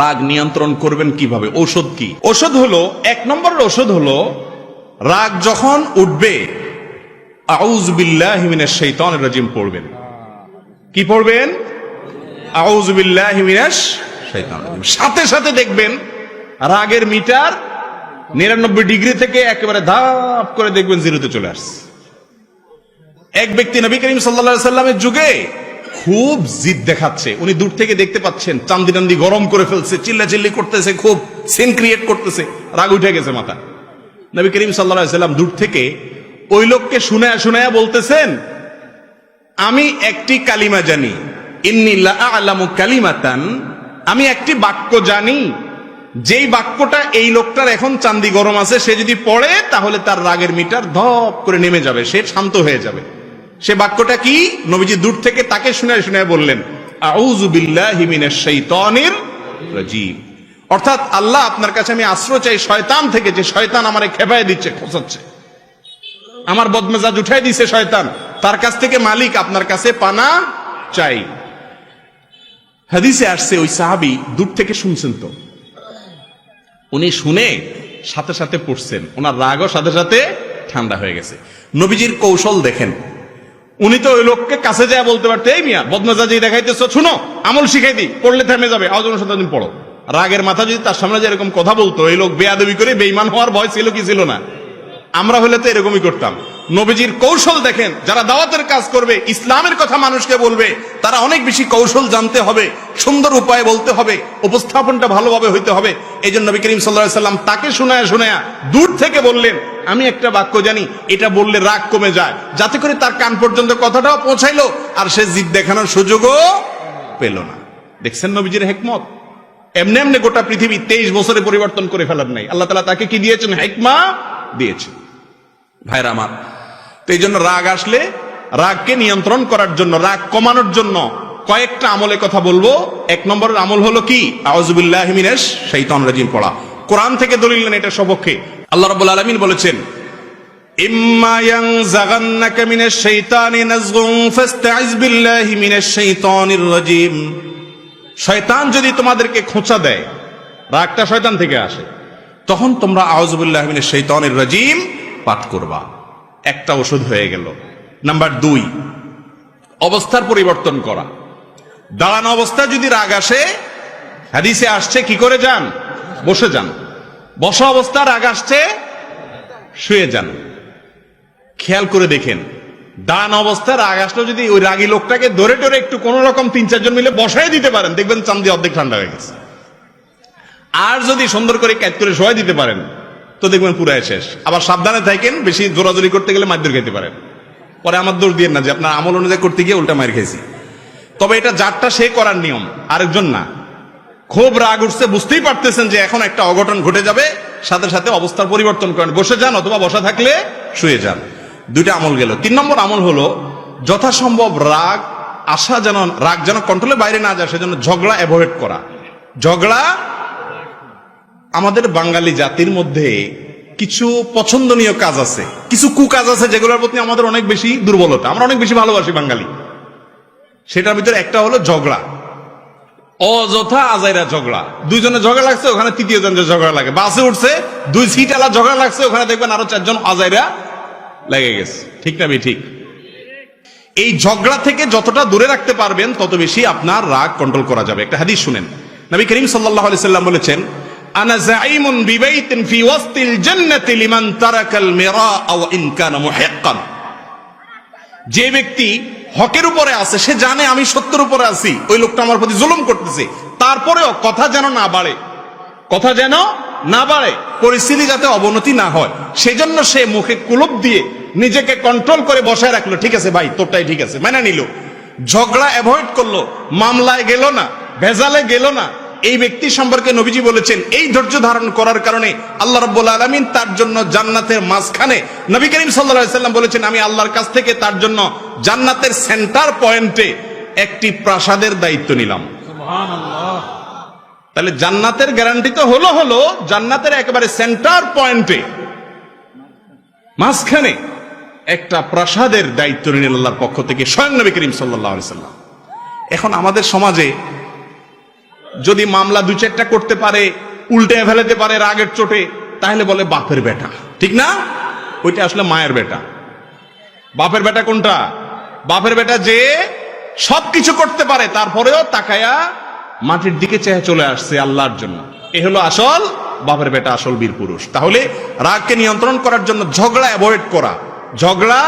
রাগ নিয়ন্ত্রণ করবেন কিভাবে? ঔষধ কি? ঔষধ হলো, এক নম্বরের ঔষধ হলো, রাগ যখন উঠবে আউযু বিল্লাহি মিনাশ শাইতানির রাজিম পড়বেন। কি পড়বেন? আউযু বিল্লাহি মিনাশ শাইতানির রাজিম। সাথে সাথে দেখবেন রাগের মিটার 99 ডিগ্রি থেকে একেবারে ধাপ করে দেখবেন জিরোতে চলে আসছে। এক ব্যক্তি নবী করিম সাল্লাল্লাহু আলাইহি সাল্লামের যুগে খুব জিদ দেখাচ্ছে, উনি দূর থেকে দেখতে পাচ্ছেন চান্দি টান্দি গরম করে ফেলছে, চিল্লাচিল্লি করতেছে, খুব সিন ক্রিয়েট করতেছে, রাগ উঠে গেছে মাথা। নবী করিম সাল্লাল্লাহু আলাইহি সাল্লাম দূর থেকে ওই লোককে শুনায়া শুনায়া বলতেছেন, আমি একটি কালিমা জানি, ইন্নী লা আ'লামু কালিমাতান, আমি একটি বাক্য জানি, যেই বাক্যটা এই লোকটার এখন চান্দি গরম আছে, সে যদি পড়ে তাহলে তার রাগের মিটার ধপ করে নেমে যাবে, সে শান্ত হয়ে যাবে। সে বাক্যটা কি? নবীজি দূর থেকে তাকে শুনায় শুনায় বললেন, আউযু বিল্লাহি মিনাশ শাইতানির রাজিম। অর্থাৎ আল্লাহ, আপনার কাছে আমি আশ্রয় চাই শয়তান থেকে, যে শয়তান আমারে খেপায় দিচ্ছে, খোঁচাচ্ছে, আমার বদমেজাজ উঠাই দিছে শয়তান, তার কাছ থেকে মালিক আপনার কাছে পানা চাই। হাদিসে আসছে ওই সাহাবী দূর থেকে শুনছেন, তো উনি শুনে সাথে সাথে পড়ছেন, ওনার রাগও সাথে সাথে ঠান্ডা হয়ে গেছে। নবীজির কৌশল দেখেন, উনি তো ওই লোককে কাছে যায় বলতে পারতেন, এই মিয়া বদমেজাজি দেখাইতেছ, শুনো আমল শিখাই দিই, পড়লে থেমে যাবে, আউযু বিল্লাহি মিনাশ শাইতানির রাজিম পড়ো। রাগের মাথা যদি তার সামনে যে এরকম কথা বলতো, এই লোক বেয়াদবি করে বেঈমান হওয়ার ভয় ছিল কি ছিল না? আমরা হলে তো এরকমই করতাম। নবীজির কৌশল দেখেন, যারা দাওয়াতের কাজ করবে, ইসলামের কথা মানুষকে বলবে, তারা অনেক বেশি কৌশল জানতে হবে, সুন্দর উপায়ে বলতে হবে, উপস্থাপনটা ভালোভাবে হইতে হবে। এই জন্য নবী করিম সাল্লাল্লাহু আলাইহি সাল্লাম তাকে শুনায়া শুনায়া দূর থেকে বললেন, আমি একটা বাক্য জানি, এটা বললে রাগ কমে যায়, যাতে করে তার কান পর্যন্ত কথাটাও পৌঁছাইলো আর সে জিদ দেখানোর সুযোগও পেল না। দেখছেন নবীজির হিকমত? এমনি এমনি গোটা পৃথিবী 23 বছরে পরিবর্তন করে ফেলার নাই, আল্লাহ তাআলা তাকে কি দিয়েছেন? হিকমা দিয়েছে। ভাইরা আমার, তো এই জন্য রাগ আসলে রাগকে নিয়ন্ত্রণ করার জন্য, রাগ কমানোর জন্য কয়েকটা আমলের কথা বলবো। এক নম্বরের আমল হলো কি? আউযু বিল্লাহি মিনাশ শাইতানির রাজিম পড়া। কোরআন থেকে দলিল নেন এটার সপক্ষে। আল্লাহ রাব্বুল আলামিন বলেছেন, ইম্মা ইয়ানজাগান্নাকা মিনাশ শাইতানি নাযগুন ফাস্তাইজ বিল্লাহি মিনাশ শাইতানির রাজিম। শয়তান যদি তোমাদেরকে খোঁচা দেয়, রাগটা শয়তান থেকে আসে, তখন তোমরা আউযু বিল্লাহি মিনাশ শাইতানির রাজিম পাঠ করবা। একটা ওষুধ হয়ে গেল। নাম্বার 2, অবস্থার পরিবর্তন করা। দাঁড়ানো অবস্থায় যদি রাগ আসে, হাদিসে আসছে কি করে যান? বসে যান। বসা অবস্থা রাগ আসছে, শুয়ে যান। খেয়াল করে দেখেন, দাঁড়ানো অবস্থায় রাগ আসলে যদি ওই রাগী লোকটাকে ধরে ধরে একটু কোন রকম 3-4 জন মিলে বসাই দিতে পারেন, দেখবেন চান্দি অর্ধেক ঠান্ডা হয়ে গেছে। আর যদি সুন্দর করে ক্যাচ করে শোয়াই দিতে পারেন, তো দেখবেন পুরাই শেষ। আবার সাবধানে থাকেন, বেশি জোরাজোরি করতে গেলে মারধর খেতে পারেন। পরে আমার দোষ দিয়ে না যে আপনার আমল অনুযায়ী করতে গিয়ে উল্টা মার খেয়েছি। তবে এটা যারটা সে করার নিয়ম, আরেকজন না। খুব রাগ উঠছে, বুঝতেই পারতেছেন যে এখন একটা অঘটন ঘটে যাবে, সাথে সাথে অবস্থার পরিবর্তন করেন, বসে যান অথবা বসা থাকলে শুয়ে যান। 2টা আমল গেল। 3 নম্বর আমল হলো যথাসম্ভব রাগ যেন কন্ট্রোলের বাইরে না যায়, সেজন্য ঝগড়া অ্যাভয়েড করা। ঝগড়া, আমাদের বাঙালি জাতির মধ্যে কিছু পছন্দনীয় কাজ আছে, কিছু কুকাজ আছে, যেগুলোর প্রতি আমাদের অনেক বেশি দুর্বলতা, আমরা অনেক বেশি ভালোবাসি বাঙালি। সেটার ভিতরে একটা হলো ঝগড়া, অযথা আজাইরা ঝগড়া। 2 জনের ঝগড়া লাগছে, ওখানে 3য় জনের ঝগড়া লাগে। বাসে উঠছে, 2 সিট আলা ঝগড়া লাগছে, ওখানে দেখবেন আরো 4 জন আজাইরা লেগে গেছে। ঠিক না ভাই? ঠিক। এই ঝগড়া থেকে যতটা দূরে রাখতে পারবেন, তত বেশি আপনার রাগ কন্ট্রোল করা যাবে। একটা হাদিস শুনেন, নবী করিম সাল্লাল্লাহু আলাইহি সাল্লাম বলেছেন, আনা যাঈমুন বিবাইতিন ফি ওয়াসতিল জান্নাতি লিমান তারাকাল মিরা আও ইন কানা মুহিক্কান। যে ব্যক্তি হকের উপরে আছে, সে জানে আমি সত্যের উপরে আছি, ওই লোকটা আমার প্রতি জুলুম করতেছে, তারপরেও কথা যেন না বাড়ে, কথা যেন না বাড়ে, পরিস্থিতি যাতে অবনতি না হয়, সেজন্য সে মুখে কুলুপ দিয়ে নিজেকে কন্ট্রোল করে বসায় রাখলো। ঠিক আছে ভাই, তোরটাই ঠিক আছে, মেনে নিল, ঝগড়া অ্যাভয়েড করলো, মামলায় গেল না, ভেজালে গেল না। এই ব্যক্তি সম্পর্কে নবীজি বলেছেন, এই ধৈর্য ধারণ করার কারণে আল্লাহ রাব্বুল আলামিন তার জন্য জান্নাতের মাঝখানে, নবী করিম সাল্লাল্লাহু আলাইহি সাল্লাম বলেছেন, আমি আল্লাহর কাছ থেকে তার জন্য জান্নাতের সেন্টার পয়েন্টে একটি প্রাসাদের দায়িত্ব নিলাম। সুবহানাল্লাহ। তাহলে জান্নাতের গ্যারান্টি তো হলো জান্নাতের একেবারে সেন্টার পয়েন্টে মাঝখানে একটা প্রাসাদের দায়িত্ব নিলেন আল্লাহর পক্ষ থেকে স্বয়ং নবী করিম সাল্লাল্লাহু আলাইহি সাল্লাম। এখন আমাদের সমাজে যদি মামলা 2-4টা করতে পারে, উল্টে ফেলাতে পারে রাগের চোটে, তাহলে বলে বাপের বেটা, ঠিক না? ওইটা আসলে মায়ের বেটা। বাপের বেটা কোনটা? বাপের বেটা যে সবকিছু করতে পারে, তারপরেও তাকায়া মাটির দিকে চেয়ে চলে আসছে আল্লাহর জন্য। এ হলো আসল বাপের বেটা, আসল বীর পুরুষ। তাহলে রাগকে নিয়ন্ত্রণ করার জন্য ঝগড়া অ্যাভয়েড করা, ঝগড়া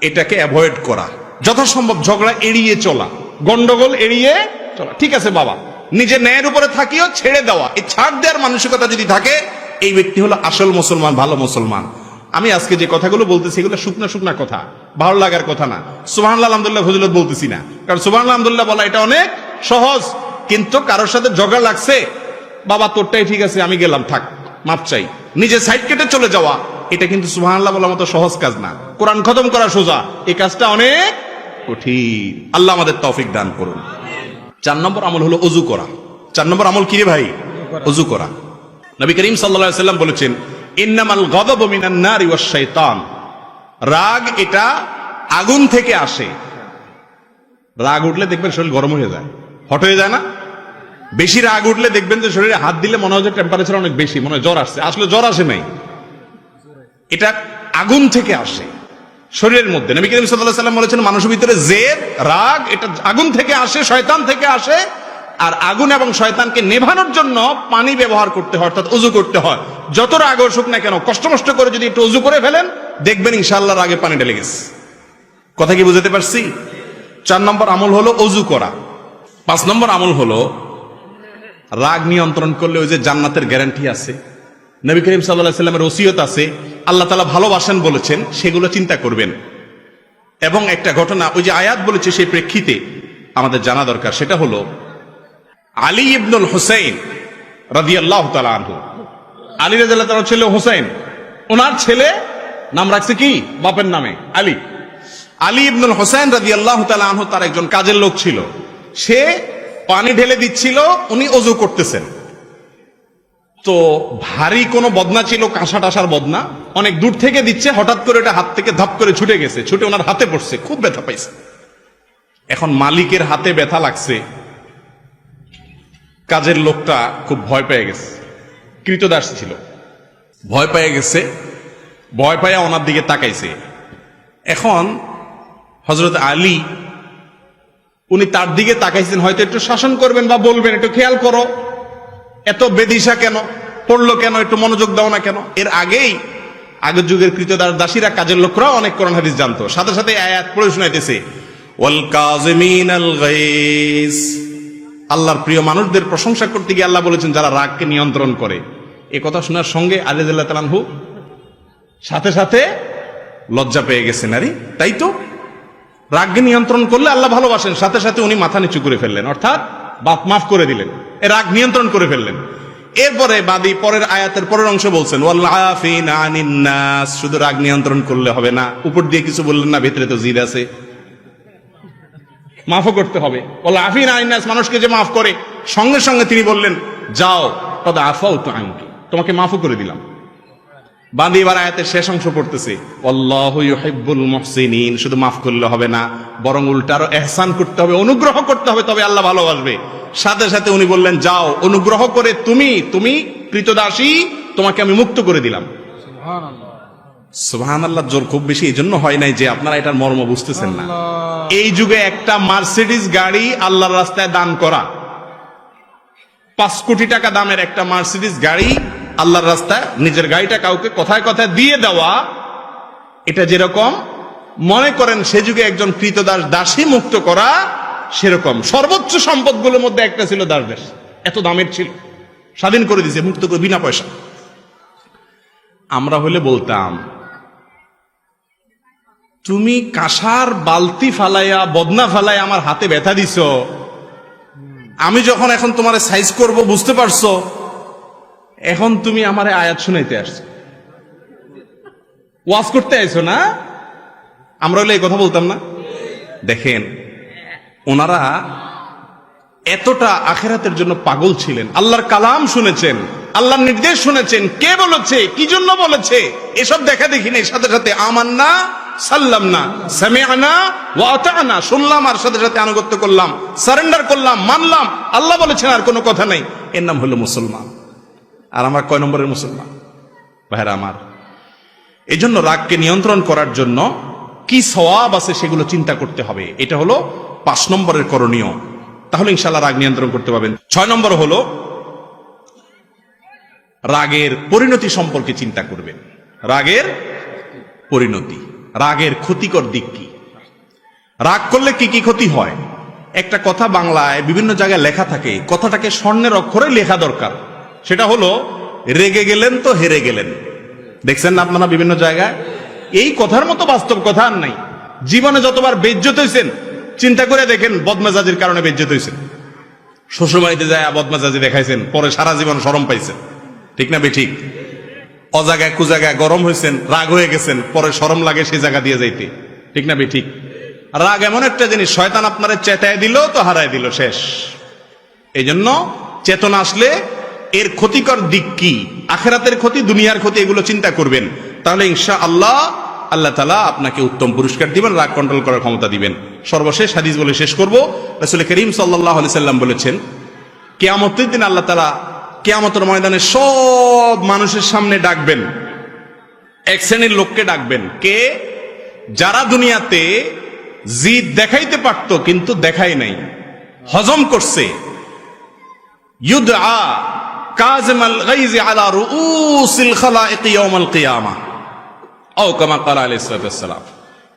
এটাকে অ্যাভয়েড করা, যথাসম্ভব ঝগড়া এড়িয়ে চলা, গন্ডগোল এড়িয়ে চলা। ঠিক আছে বাবা, নিজের ন্যায়ের উপরে থাকিও, ছেড়ে দেওয়া, এই ছাড় দেওয়ার মানসিকতা যদি থাকে, এই ব্যক্তি হলো আসল মুসলমান, ভালো মুসলমান। আমি আজকে যে কথাগুলো বলতেছি এগুলো শুকনা শুকনা কথা, ভালো লাগার কথা না। সুবহানাল্লাহ আলহামদুলিল্লাহ ফজিলত বলতেছি না, কারণ সুবহানাল্লাহ আলহামদুলিল্লাহ বলা এটা অনেক সহজ। কিন্তু কারোর সাথে ঝগড়া লাগছে, বাবা তোরটাই ঠিক আছে, আমি গেলাম, থাক, মাপ চাই, নিজে সাইড কেটে চলে যাওয়া, এটা কিন্তু সুবহানাল্লাহ বলার মতো সহজ কাজ না। কোরআন খতম করা সোজা, এই কাজটা অনেক কঠিন। আল্লাহ আমাদের তৌফিক দান করুন। 4 নম্বর আমল হলো অজু করা। 4 নম্বর আমল কি রে ভাই? অজু করা। নবী করিম সাল্লাল্লাহু আলাইহি ওয়াসাল্লাম বলেছেন, ইন্নামাল গাযাবু মিনান নারি ওয়াশ শাইতান। রাগ এটা আগুন থেকে আসে। রাগ উঠলে দেখবেন শরীর গরম হয়ে যায়, হট হয়ে যায় না? বেশি রাগ উঠলে দেখবেন যে শরীরে হাত দিলে মনে হয় যে টেম্পারেচার অনেক বেশি, মনে হয় জ্বর আসছে। আসলে জ্বর আসে নাই, এটা আগুন থেকে আসে শরীরের মধ্যে। নবী করিম সাল্লাল্লাহু আলাইহি ওয়াসাল্লাম বলেছেন, মানুষের ভিতরে জেদ, রাগ এটা আগুন থেকে আসে, শয়তান থেকে আসে। আর আগুন এবং শয়তানকে নেভানোর জন্য পানি ব্যবহার করতে হয়, অর্থাৎ অজু করতে হয়। যত রাগ আসুক না কেন, কষ্ট মষ্ট করে যদি একটু অজু করে ফেলেন, দেখবেন ইনশাআল্লাহ রাগে পানি ঢেলে গেছে। কথা কি বুঝাতে পারছি? 4 নম্বর আমল হলো অজু করা। 5 নম্বর আমল হলো রাগ নিয়ন্ত্রণ করলে ওই যে জান্নাতের গ্যারান্টি আছে, নবী করিম সাল্লাল্লাহু আলাইহি ওয়াসাল্লামের ওসিয়ত আছে, আল্লাহ তাআলা ভালোবাসেন বলেছেন, সেগুলো চিন্তা করবেন। এবং একটা ঘটনা, ওই যে আয়াত বলেছে সেই প্রেক্ষিতে আমাদের জানা দরকার, সেটা হলো আলী ইবনুল হুসাইন রাদিয়াল্লাহু তাআলা আনহু। আলী রাদিয়াল্লাহু তাআলা ছেলে হুসাইন, ওনার ছেলে নাম রাখছে কি? বাপের নামে আলী। আলী ইবনুল হুসাইন রাদিয়াল্লাহু তাআলা আনহু তার একজন কাজের লোক ছিল। সে পানি ঢেলে দিচ্ছিল, উনি অজু করতেছেন। তো ভারী কোনো বদনা ছিল, কাঁসা টাসার বদনা, অনেক দূর থেকে দিচ্ছে, হঠাৎ করে এটা হাত থেকে ধাপ করে ছুটে গেছে, ছুটে ওনার হাতে পড়ছে, খুব ব্যথা পাইছে। এখন মালিকের হাতে ব্যথা লাগছে, কাজের লোকটা খুব ভয় পেয়ে গেছে, কৃতদাস ছিল, ভয় পেয়ে গেছে, ভয় পাইয়া ওনার দিকে তাকাইছে। এখন হযরত আলী উনি তার দিকে তাকাইছেন, হয়তো একটু শাসন করবেন বা বলবেন, একটু খেয়াল করো, এত বেদিশা কেন, পড়লো কেন, একটু মনোযোগ দাও না কেন। এর আগের যুগের কৃতদাস দাসীরা, কাজের লোকরা অনেক কোরআন হাদিস জানতো, সাথে সাথে আয়াত পড়ে শোনাইতেছে, ওয়াল কাযিমিনাল গায়জ। আল্লাহর প্রিয় মানুষদের প্রশংসা করতে গিয়ে আল্লাহ বলেছেন যারা রাগকে নিয়ন্ত্রণ করে। এই কথা শোনার সঙ্গে আলী রাদিয়াল্লাহু তাআলা আনহু সাথে সাথে লজ্জা পেয়ে গেছেন। আরে তাই তো, রাগকে নিয়ন্ত্রণ করলে আল্লাহ ভালোবাসেন, সাথে সাথে উনি মাথা নিচু করে ফেললেন, অর্থাৎ বাপ মাফ করে দিলেন, রাগ নিয়ন্ত্রণ করে ফেললেন। এরপরে বাদী পরের আয়াতের পরের অংশ বলছেন, ওয়াল আফিনা আনিন নাস। শুধু রাগ নিয়ন্ত্রণ করলে হবে না, উপর দিয়ে কিছু বললেন না, ভিতরে তো জিদ আছে, মাফও করতে হবে। ওয়াল আফিনা আনিন নাস, মানুষকে যে মাফ করে, সঙ্গে সঙ্গে তিনি বললেন, যাও কদ আফাউতু আনকি, তোমাকে মাফও করে দিলাম। বাদী এবার আয়াতের শেষ অংশ পড়তেছে, আল্লাহু ইউহিব্বুল মুহসিনিন। শুধু মাফ করলে হবে না, বরং উল্টা আরো ইহসান করতে হবে, অনুগ্রহ করতে হবে, তবে আল্লাহ ভালোবাসবে। সাথে সাথে উনি বললেন, যাও অনুগ্রহ করে তুমি কৃতদাসী, তোমাকে আমি মুক্ত করে দিলাম। সুবহানাল্লাহ। জোর খুব বেশি এই জন্য হয় নাই যে আপনারা এটার মর্ম বুঝতেছেন না। এই যুগে একটা মার্সিডিজ গাড়ি আল্লাহর রাস্তায় দান করা, 5 কোটি টাকা দামের একটা মার্সিডিজ গাড়ি আল্লাহর রাস্তায়, নিজের গাড়িটা কাউকে কথায় কথায় দিয়ে দেওয়া, এটা যেরকম মনে করেন সে যুগে একজন কৃতদাস দাসী মুক্ত করা, সেরকম সর্বোচ্চ সম্পদগুলোর মধ্যে একটা ছিল দাসদাস। এত দামের ছিল, স্বাধীন করে দিয়েছে, মুক্ত করে, বিনা পয়সা। আমরা হলে বলতাম, তুমি কাঁসার বালতি ফালাইয়া, বদনা ফালাইয়া আমার হাতে ব্যথা দিছ, আমি যখন এখন তোমার সাইজ করব, বুঝতে পারছো, এখন তুমি আমারে আয়াত শুনাইতে আসছো, ওয়াজ করতে আইছো না? আমরা হলে এই কথা বলতাম না? দেখেন, ওনারা এতটা আখিরাতের জন্য পাগল ছিলেন, আল্লাহর কালাম শুনেছেন, আল্লাহর নির্দেশ শুনেছেন, কে বলেছে, কি জন্য বলেছে, এসব দেখা দেখি নেই, সাথে সাথে আমান্না সাল্লামনা, সামি'না ওয়া আতা'না, শুনলাম আর সাথে সাথে আনুগত্য করলাম, সারেন্ডার করলাম, মানলাম। আল্লাহ বলেছেন আর কোনো কথা নাই। এর নাম হলো মুসলমান। আর আমরা কয় নম্বরের মুসলমান ভাইরা আমার? এই জন্য রাগকে নিয়ন্ত্রণ করার জন্য কি সওয়াব আছে সেগুলো চিন্তা করতে হবে। এটা হলো 5 নম্বরের করণীয়। তাহলে ইনশাআল্লাহ রাগ নিয়ন্ত্রণ করতে পারবেন। 6 নম্বর হলো রাগের পরিণতি সম্পর্কে চিন্তা করবেন। রাগের পরিণতি, রাগের ক্ষতিকর দিক কি? রাগ করলে কি কি ক্ষতি হয়? একটা কথা বাংলায় বিভিন্ন জায়গায় লেখা থাকে, কথাটাকে স্বর্ণের অক্ষরে লেখা দরকার। সেটা হলো রেগে গেলেন তো হেরে গেলেন। দেখছেন না আপনারা বিভিন্ন জায়গায়? এই কথার মতো বাস্তব কথা আর নাই। জীবনে যতবার বেইজ্জত হইছেন চিন্তা করে দেখেন, বদমেজাজির কারণে বেইজ্জত হইছেন। শ্বশুরবাড়িতে যায় বদমেজাজি দেখাইছেন, পরে সারা জীবন শরম পাইছেন। ঠিক না বেঠিক? অজাগায় কুজাগায় গরম হয়েছেন, রাগ হয়ে গেছেন, পরে শরম লাগে সেই জায়গা দিয়ে যাইতে। ঠিক না বেঠিক? রাগ এমন একটা জিনিস, শয়তান আপনারে চেতায় দিল তো হারায় দিল, শেষ। এই জন্য চেতনা আসলে এর ক্ষতিকর দিক কি, আখিরাতের ক্ষতি, দুনিয়ার ক্ষতি, এগুলো চিন্তা করবেন। তাহলে ইনশাআল্লাহ আল্লাহ তাআলা আপনাকে উত্তম পুরস্কার দিবেন, রাগ কন্ট্রোল করার ক্ষমতা দিবেন। সর্বশেষ হাদিস বলে শেষ করব। রাসূল করিম সাল্লাল্লাহু আলাইহি সাল্লাম বলেছেন, কিয়ামতের দিন আল্লাহ তাআলা কিয়ামতের ময়দানে সব মানুষের সামনে ডাকবেন, এক শ্রেণীর লোককে ডাকবেন। কে? যারা দুনিয়াতে জিদ দেখাইতে পারত কিন্তু দেখাই নাই, হজম করছে। ইউদআ কাযিমাল গাইজ আলা রুউসিল খালাইক ইয়াউমাল কিয়ামা আও কামা ক্বালা আলাইহিস সালাতু ওয়াস সালাম।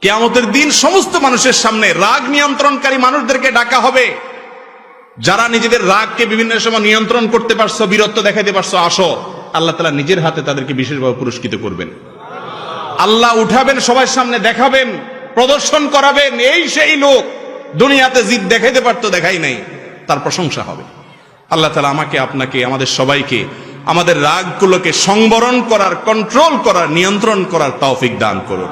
কিয়ামতের দিন সমস্ত মানুষের সামনে রাগ নিয়ন্ত্রণকারী মানুষদেরকে ডাকা হবে। যারা নিজেদের রাগকে বিভিন্ন সময় নিয়ন্ত্রণ করতে পারছো, বীরত্ব দেখাইতে পারছো, আসো। আল্লাহ তাআলা নিজের হাতে তাদেরকে বিশেষভাবে পুরস্কৃত করবেন। আল্লাহ উঠাবেন, সবার সামনে দেখাবেন, প্রদর্শন করাবেন, এই সেই লোক দুনিয়াতে জিদ দেখাইতে পারতো, দেখাই নাই, তার প্রশংসা হবে। আল্লাহ তাআলা আমাকে, আপনাকে, আমাদের সবাইকে আমাদের রাগগুলোকে সংবরণ করার, কন্ট্রোল করার, নিয়ন্ত্রণ করার তৌফিক দান করুন।